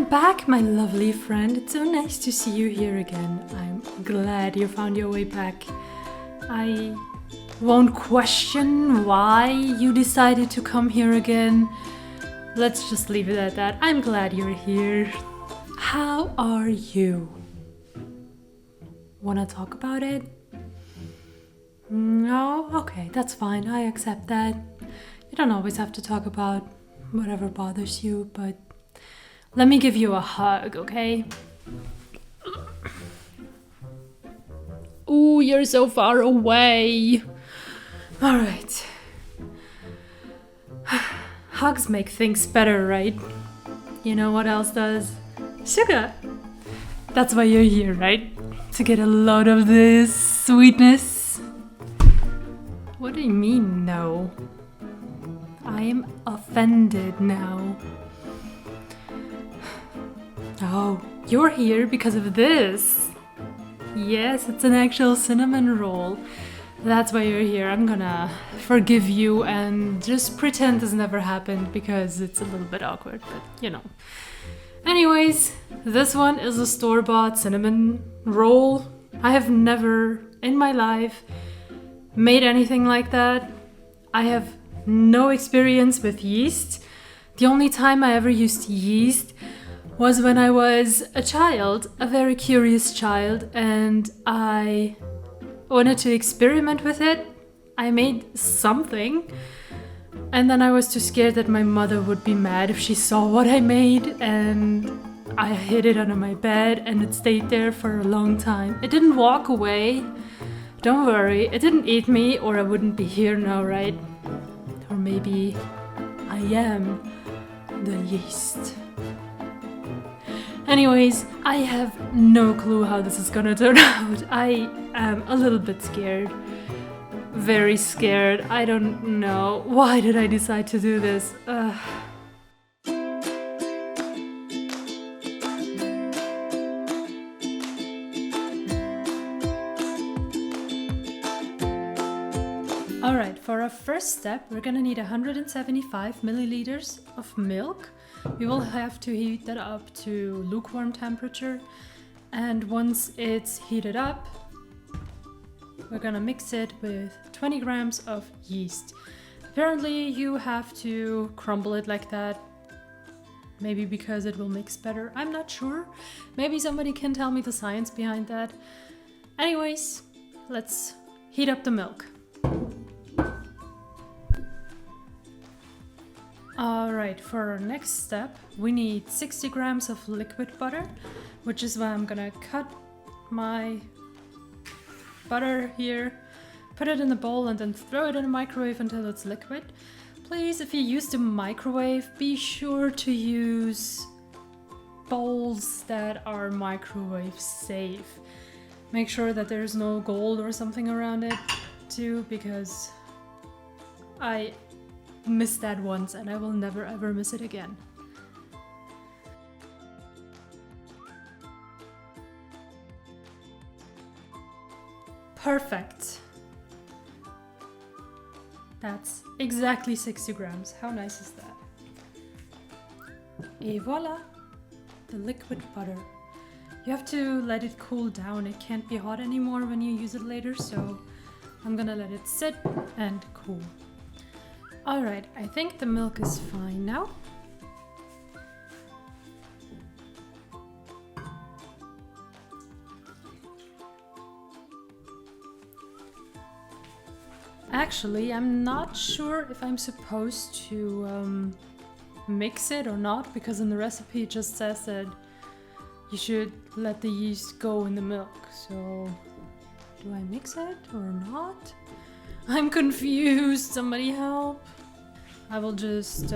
back, my lovely friend. It's so nice to see you here again. I'm glad you found your way back. I won't question why you decided to come here again. Let's just leave it at that. I'm glad you're here. How are you? Wanna talk about it? No? Okay, that's fine. I accept that. You don't always have to talk about whatever bothers you, but let me give you a hug, okay? Ooh, you're so far away. All right. Hugs make things better, right? You know what else does? Sugar. That's why you're here, right? To get a load of this sweetness. What do you mean, no? I am offended now. Oh, you're here because of this. Yes, it's an actual cinnamon roll. That's why you're here. I'm gonna forgive you and just pretend this never happened because it's a little bit awkward, but you know. Anyways, this one is a store-bought cinnamon roll. I have never in my life made anything like that. I have no experience with yeast. The only time I ever used yeast was when I was a child, a very curious child, and I wanted to experiment with it. I made something, and then I was too scared that my mother would be mad if she saw what I made, and I hid it under my bed, and it stayed there for a long time. It didn't walk away. Don't worry, it didn't eat me, or I wouldn't be here now, right? Or maybe I am the yeast. Anyways, I have no clue how this is gonna turn out. I am a little bit scared. Very scared. I don't know. Why did I decide to do this? Alright, for our first step, we're gonna need 175 milliliters of milk. We will have to heat that up to lukewarm temperature, and once it's heated up, we're gonna mix it with 20 grams of yeast. Apparently you have to crumble it like that, maybe because it will mix better. I'm not sure. Maybe somebody can tell me the science behind that. Anyways, let's heat up the milk. Alright, for our next step, we need 60 grams of liquid butter, which is why I'm gonna cut my butter here, put it in a bowl and then throw it in the microwave until it's liquid. Please, if you use the microwave, be sure to use bowls that are microwave safe. Make sure that there's no gold or something around it too, because I missed that once and I will never ever miss it again. Perfect. That's exactly 60 grams. How nice is that? Et voila! The liquid butter. You have to let it cool down. It can't be hot anymore when you use it later, so I'm gonna let it sit and cool. Alright, I think the milk is fine now. Actually, I'm not sure if I'm supposed to mix it or not, because in the recipe it just says that you should let the yeast go in the milk. So, do I mix it or not? I'm confused. Somebody help. I will just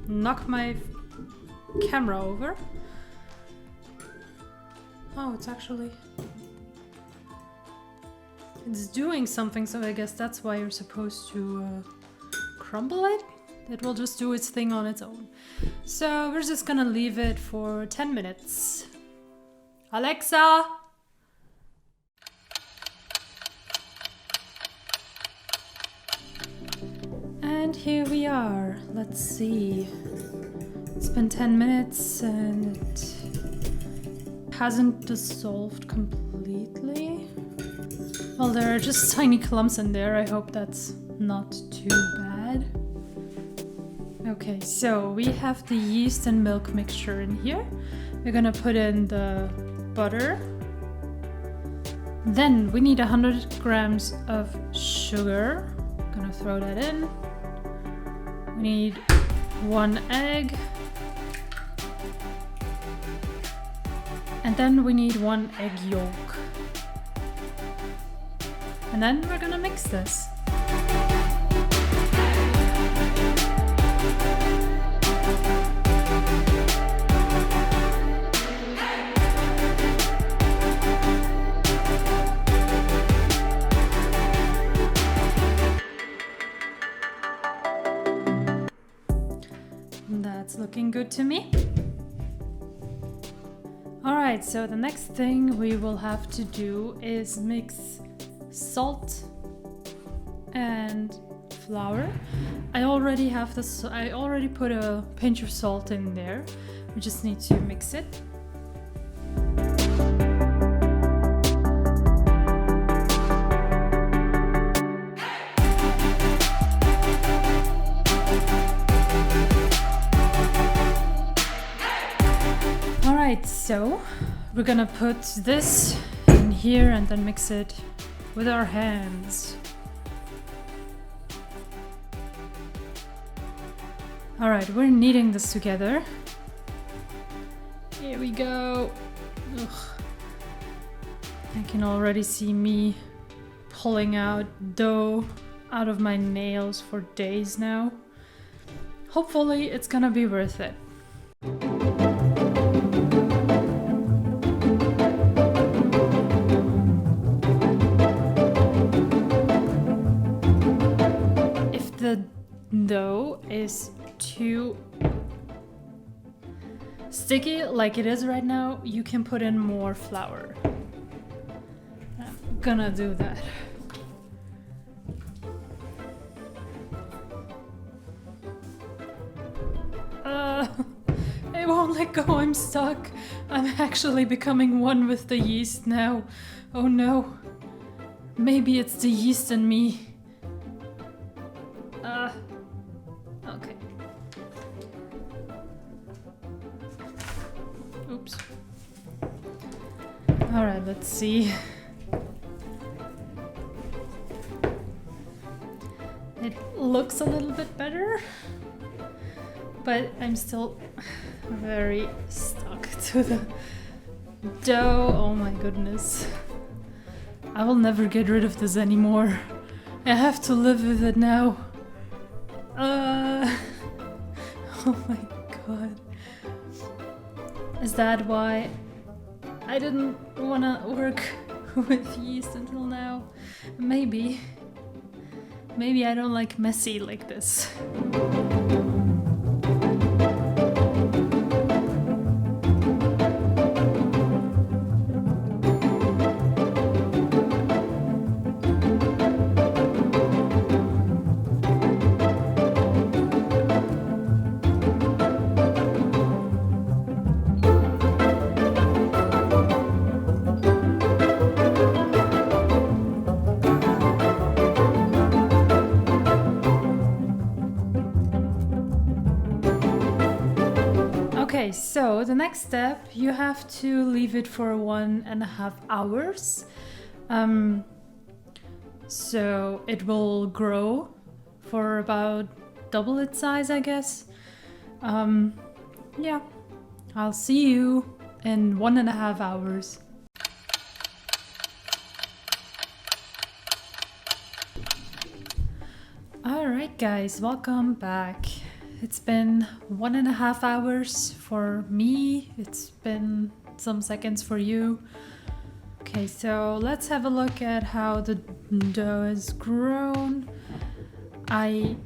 knock my camera over. Oh, it's doing something, so I guess that's why you're supposed to crumble it. It will just do its thing on its own. So we're just gonna leave it for 10 minutes. Alexa! And here we are. Let's see. It's been 10 minutes and it hasn't dissolved completely. Well, there are just tiny clumps in there. I hope that's not too bad. Okay, so we have the yeast and milk mixture in here. We're gonna put in the butter. Then we need 100 grams of sugar. Gonna throw that in. We need 1 egg. And then we need 1 egg yolk. And then we're gonna mix this. That's looking good to me. Alright, so the next thing we will have to do is mix salt and flour. I already have this. I already put a pinch of salt in there. We just need to mix it. Alright, so we're gonna put this in here and then mix it with our hands. Alright, we're kneading this together. Here we go. Ugh. I can already see me pulling out dough out of my nails for days now. Hopefully it's gonna be worth it. The dough is too sticky like it is right now, you can put in more flour. I'm gonna do that. It won't let go, I'm stuck. I'm actually becoming one with the yeast now. Oh no. Maybe it's the yeast in me. Okay. Oops. Alright, let's see. It looks a little bit better, but I'm still very stuck to the dough. Oh my goodness. I will never get rid of this anymore. I have to live with it now. Oh my god. Is that why I didn't wanna work with yeast until now? Maybe. Maybe I don't like messy like this. Okay, so the next step, you have to leave it for 1.5 hours. So it will grow for about double its size, I guess. Yeah, I'll see you in 1.5 hours. Alright guys, welcome back. It's been 1.5 hours for me. It's been some seconds for you. Okay, so let's have a look at how the dough has grown. I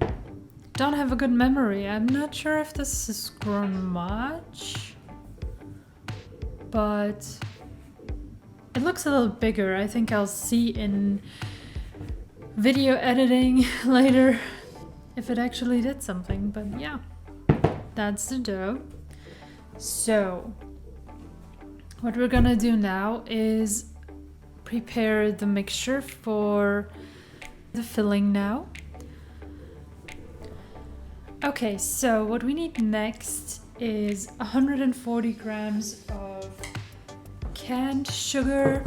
don't have a good memory. I'm not sure if this has grown much, but it looks a little bigger. I think I'll see in video editing later if it actually did something, but yeah, that's the dough. So what we're gonna do now is prepare the mixture for the filling now. Okay, so what we need next is 140 grams of canned sugar,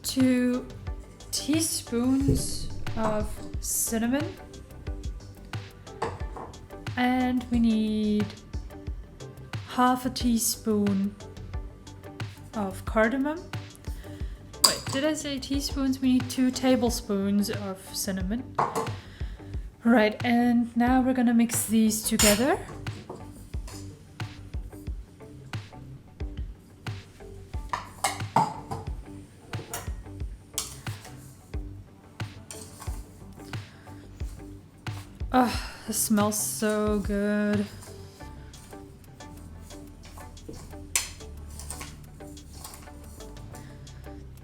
2 teaspoons of cinnamon, and we need half a teaspoon of cardamom. Wait, did I say teaspoons? We need 2 tablespoons of cinnamon. Right, and now we're gonna mix these together. Oh, this smells so good.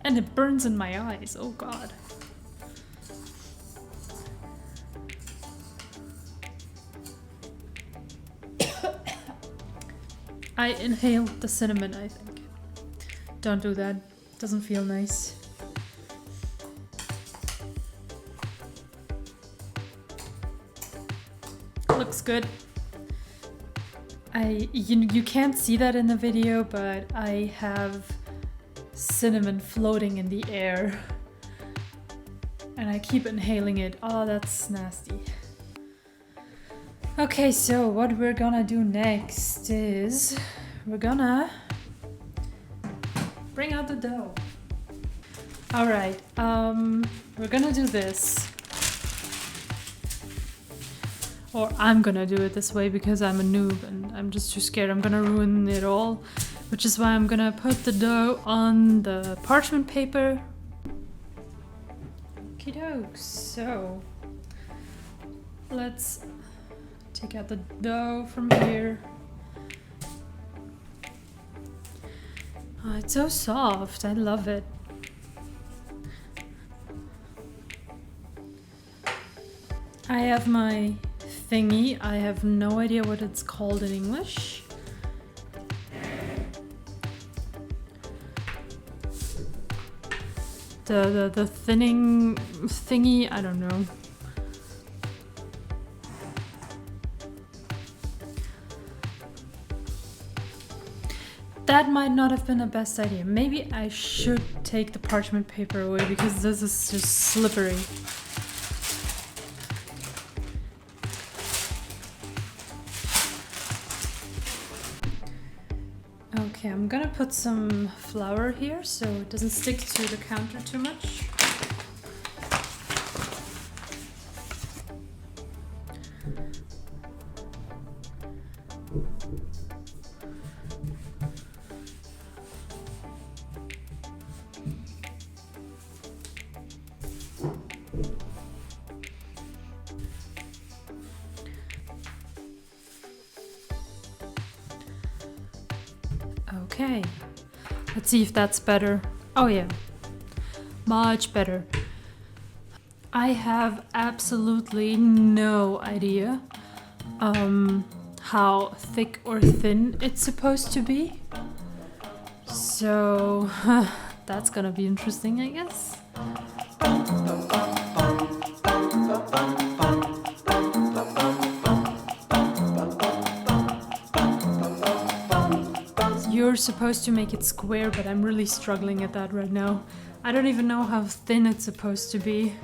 And it burns in my eyes, oh god. I inhaled the cinnamon, I think. Don't do that, doesn't feel nice. Looks good. You can't see that in the video, but I have cinnamon floating in the air and I keep inhaling it. Oh, that's nasty. Okay, so what we're gonna do next is we're gonna bring out the dough. All right, we're gonna do this. Or I'm gonna do it this way because I'm a noob and I'm just too scared I'm gonna ruin it all, which is why I'm gonna put the dough on the parchment paper. Okie doke, so let's take out the dough from here. Oh, it's so soft, I love it. I have my thingy. I have no idea what it's called in English. The thinning thingy, I don't know. That might not have been the best idea. Maybe I should take the parchment paper away because this is just slippery. Okay, I'm gonna put some flour here so it doesn't stick to the counter too much. Okay, let's see if that's better. Oh yeah, much better. I have absolutely no idea how thick or thin it's supposed to be. So that's gonna be interesting, I guess. You're supposed to make it square, but I'm really struggling at that right now. I don't even know how thin it's supposed to be.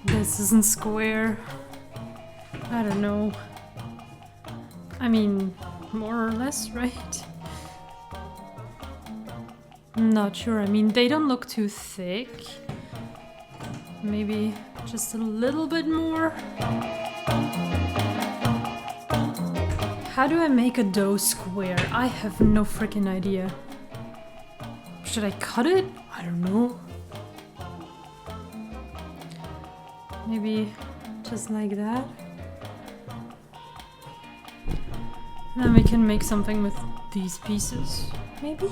This isn't square. I don't know. I mean, more or less, right? I'm not sure. I mean, they don't look too thick. Maybe just a little bit more. How do I make a dough square? I have no freaking idea. Should I cut it? I don't know. Maybe just like that. And then we can make something with these pieces, maybe?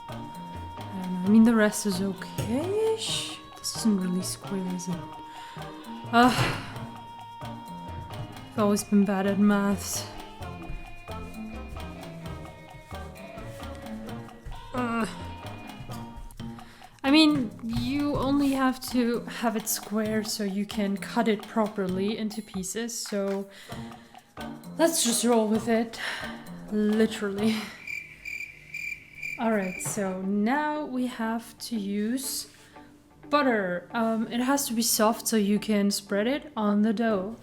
I don't know. I mean, the rest is okay-ish. This isn't really square, is it? I've always been bad at maths. I mean, you only have to have it square so you can cut it properly into pieces, so let's just roll with it. Literally. Alright, so now we have to use butter. It has to be soft so you can spread it on the dough.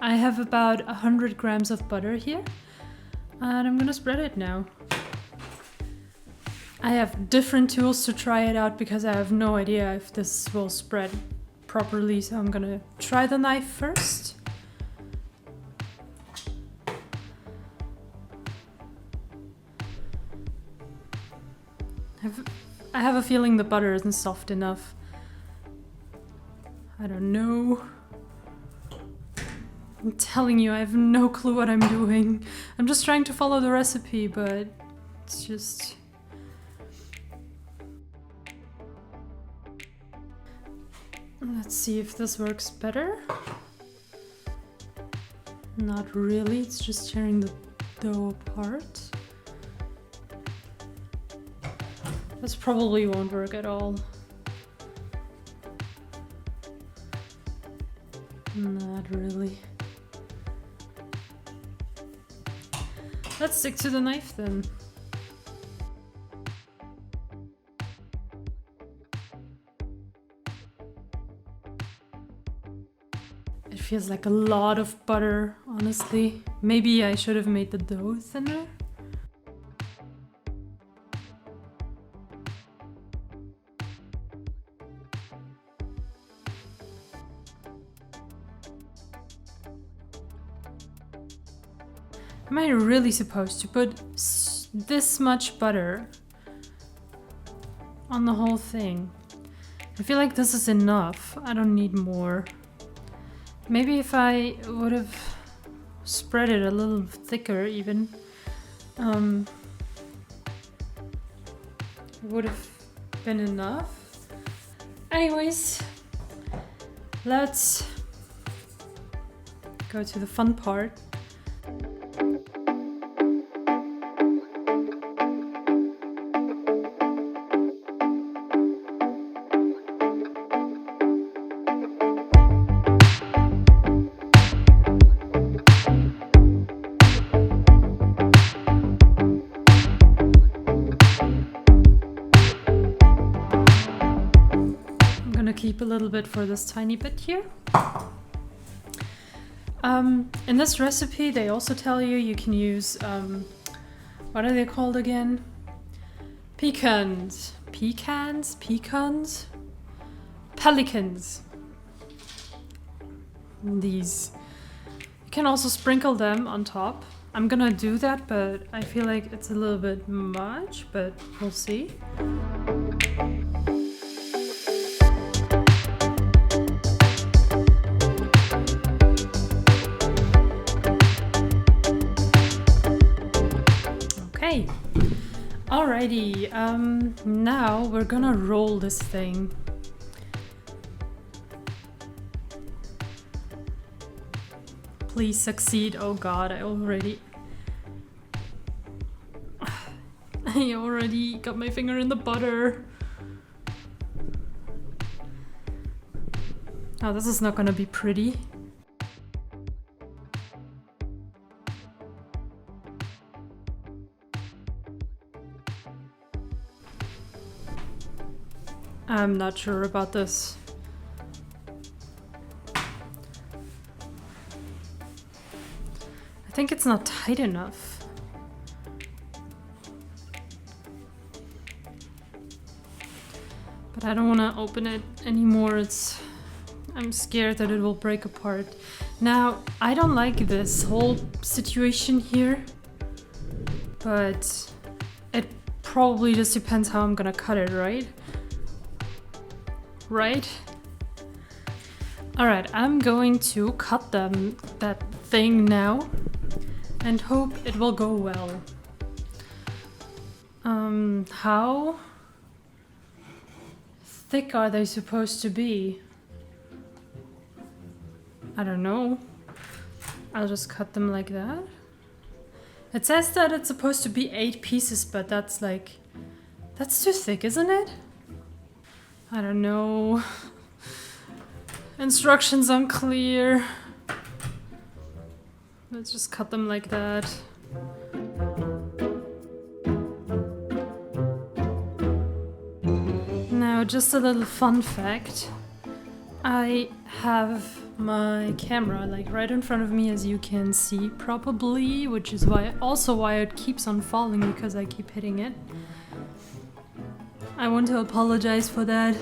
I have about 100 grams of butter here, and I'm gonna spread it now. I have different tools to try it out because I have no idea if this will spread properly, so I'm gonna try the knife first. I have a feeling the butter isn't soft enough. I don't know. I'm telling you, I have no clue what I'm doing. I'm just trying to follow the recipe, but it's just... Let's see if this works better. Not really, it's just tearing the dough apart. This probably won't work at all. Not really. Let's stick to the knife then. It feels like a lot of butter, honestly. Maybe I should have made the dough thinner. Am I really supposed to put this much butter on the whole thing? I feel like this is enough. I don't need more. Maybe if I would have spread it a little thicker even, it would have been enough. Anyways, let's go to the fun part. Keep a little bit for this tiny bit here. In this recipe they also tell you can use what are they called again? Pecans. Pelicans. These. You can also sprinkle them on top. I'm gonna do that, but I feel like it's a little bit much, but we'll see. Alrighty, now we're gonna roll this thing. Please succeed. Oh god, I already got my finger in the butter. Oh, this is not gonna be pretty. I'm not sure about this. I think it's not tight enough. But I don't want to open it anymore. I'm scared that it will break apart. Now, I don't like this whole situation here, but it probably just depends how I'm gonna cut it, right? Right? Alright, I'm going to cut that thing now and hope it will go well. How? thick are they supposed to be? I don't know. I'll just cut them like that. It says that it's supposed to be 8 pieces, but that's too thick, isn't it? I don't know. Instructions unclear. Let's just cut them like that. Now, just a little fun fact. I have my camera like right in front of me, as you can see probably, which is why it keeps on falling, because I keep hitting it. I want to apologize for that.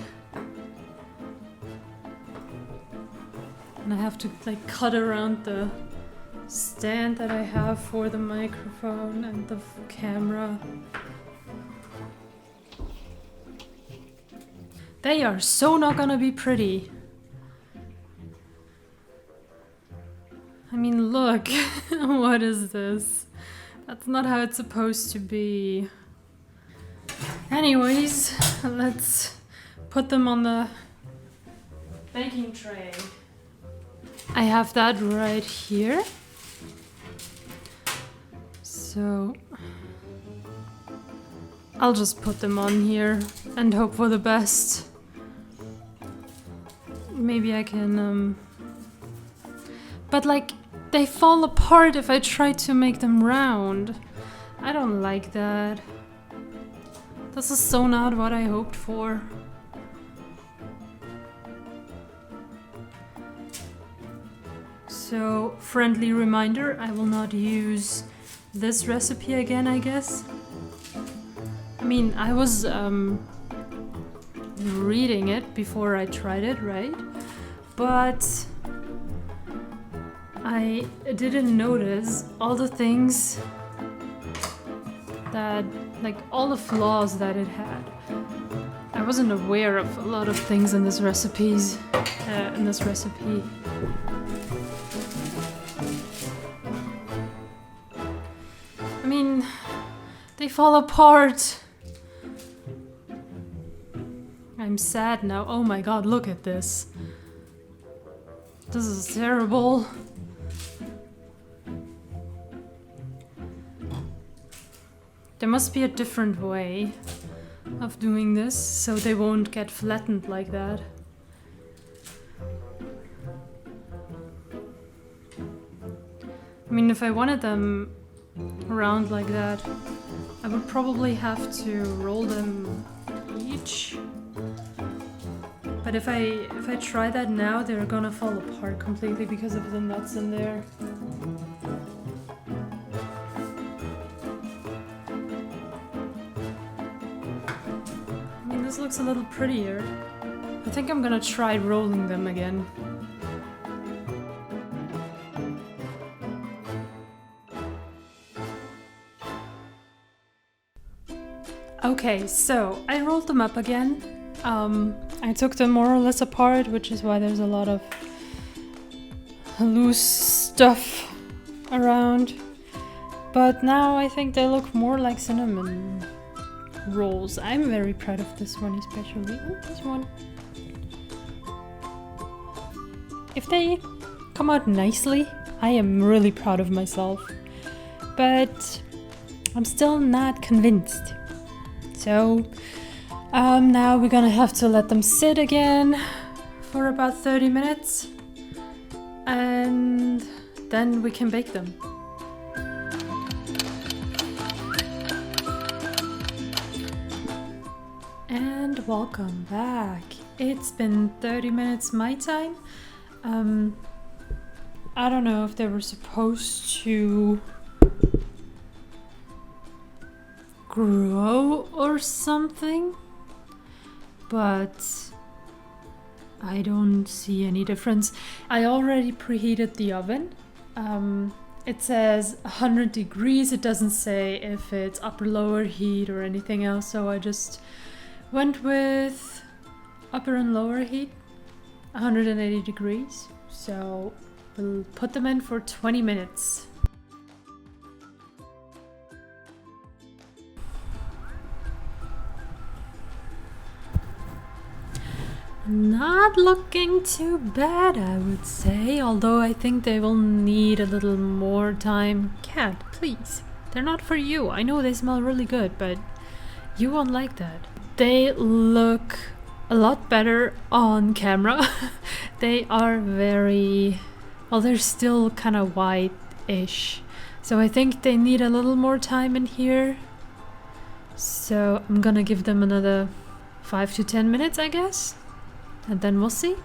And I have to like cut around the stand that I have for the microphone and the camera. They are so not gonna be pretty. I mean, look. What is this? That's not how it's supposed to be. Anyways, let's put them on the baking tray. I have that right here. So I'll just put them on here and hope for the best. Maybe I can, but like, they fall apart if I try to make them round. I don't like that. This is so not what I hoped for. So, friendly reminder, I will not use this recipe again, I guess. I mean, I was reading it before I tried it, right? But I didn't notice all the things that, like, all the flaws that it had. I wasn't aware of a lot of things in this recipe. I mean, they fall apart. I'm sad now. Oh my god, look at this. This is terrible. There must be a different way of doing this so they won't get flattened like that. I mean, if I wanted them around like that, I would probably have to roll them each. But if I try that now, they're gonna fall apart completely because of the nuts in there. I mean, this looks a little prettier. I think I'm gonna try rolling them again. Okay, so I rolled them up again. I took them more or less apart, which is why there's a lot of loose stuff around. But now I think they look more like cinnamon rolls. I'm very proud of this one especially. Oh, this one. If they come out nicely, I am really proud of myself. But I'm still not convinced. So now we're gonna have to let them sit again for about 30 minutes and then we can bake them. And welcome back. It's been 30 minutes my time. I don't know if they were supposed to grow or something, but I don't see any difference. I already preheated the oven. It says 100 degrees. It doesn't say if it's upper lower heat or anything else, so I just went with upper and lower heat, 180 degrees. So we'll put them in for 20 minutes. Not looking too bad, I would say, although I think they will need a little more time. Cat, please. They're not for you. I know they smell really good, but you won't like that. They look a lot better on camera. They are very... well, they're still kind of white-ish. So I think they need a little more time in here. So I'm gonna give them another 5 to 10 minutes, I guess. And then we'll see.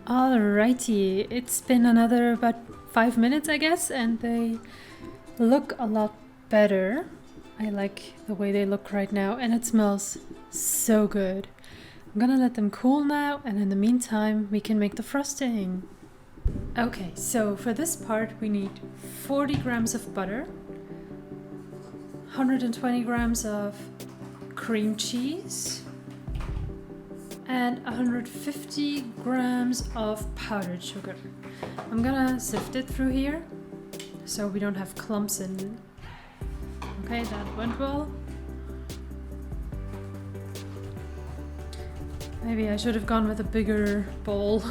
Alrighty, it's been another about 5 minutes, I guess, and they look a lot better. I like the way they look right now, and it smells so good. I'm gonna let them cool now, and in the meantime, we can make the frosting. Okay, so for this part, we need 40 grams of butter, 120 grams of cream cheese, and 150 grams of powdered sugar. I'm gonna sift it through here so we don't have clumps in. Okay, that went well. Maybe I should have gone with a bigger bowl.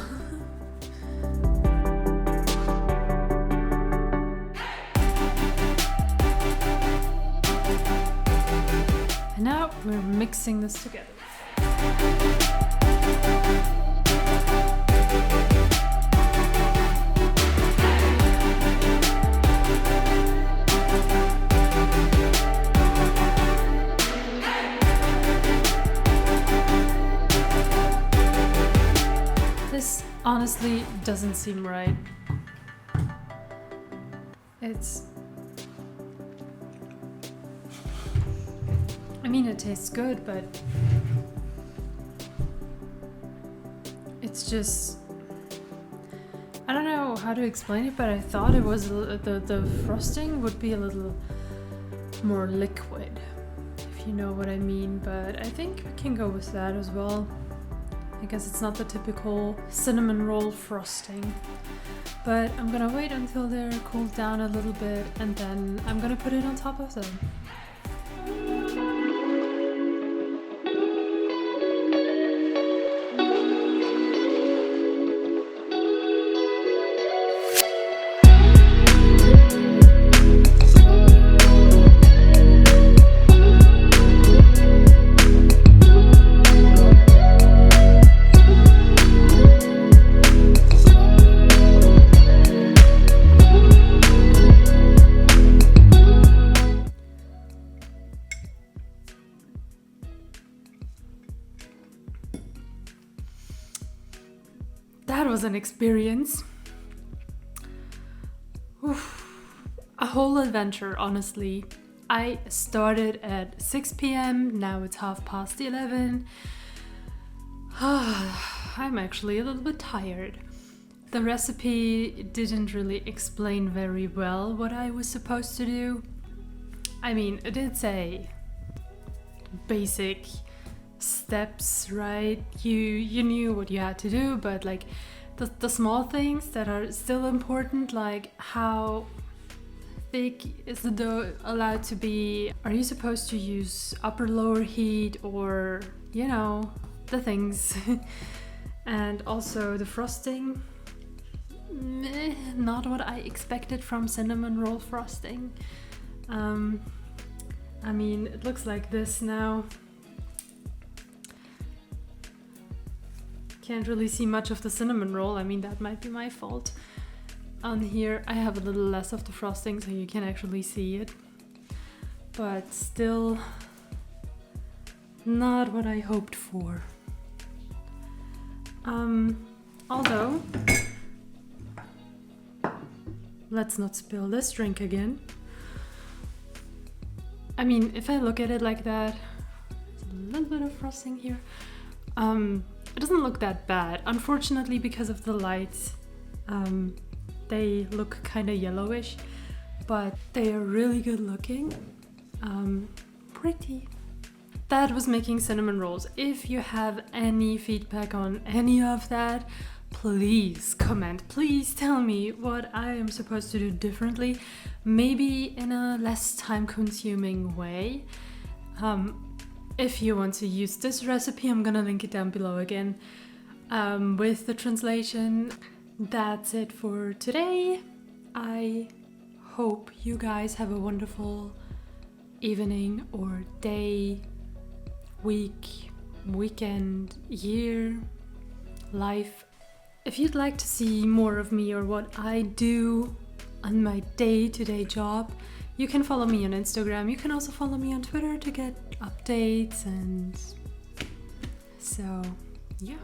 And now we're mixing this together. This honestly doesn't seem right. I mean, it tastes good, but it's just... I don't know how to explain it, but I thought it was the frosting would be a little more liquid, if you know what I mean, but I think we can go with that as well. I guess it's not the typical cinnamon roll frosting, but I'm gonna wait until they're cooled down a little bit, and then I'm gonna put it on top of them. That was an experience. Oof. A whole adventure, honestly. I started at 6 p.m, now it's 11:30. I'm actually a little bit tired. The recipe didn't really explain very well what I was supposed to do. I mean, it did say basic steps, right? You knew what you had to do, but like the small things that are still important, like how thick is the dough allowed to be? Are you supposed to use upper lower heat, or you know, the things. And also the frosting, not what I expected from cinnamon roll frosting. I mean, it looks like this now. Can't really see much of the cinnamon roll. I mean, that might be my fault. On here I have a little less of the frosting so you can actually see it, but still not what I hoped for. Although, let's not spill this drink again. I mean, if I look at it like that, there's a little bit of frosting here. It doesn't look that bad. Unfortunately, because of the lights, they look kind of yellowish, but they are really good looking. Pretty. That was making cinnamon rolls. If you have any feedback on any of that, please comment. Please tell me what I am supposed to do differently, maybe in a less time-consuming way. If you want to use this recipe, I'm gonna link it down below again with the translation. That's it for today. I hope you guys have a wonderful evening or day, week, weekend, year, life. If you'd like to see more of me or what I do on my day-to-day job, you can follow me on Instagram. You can also follow me on Twitter to get updates, and so yeah.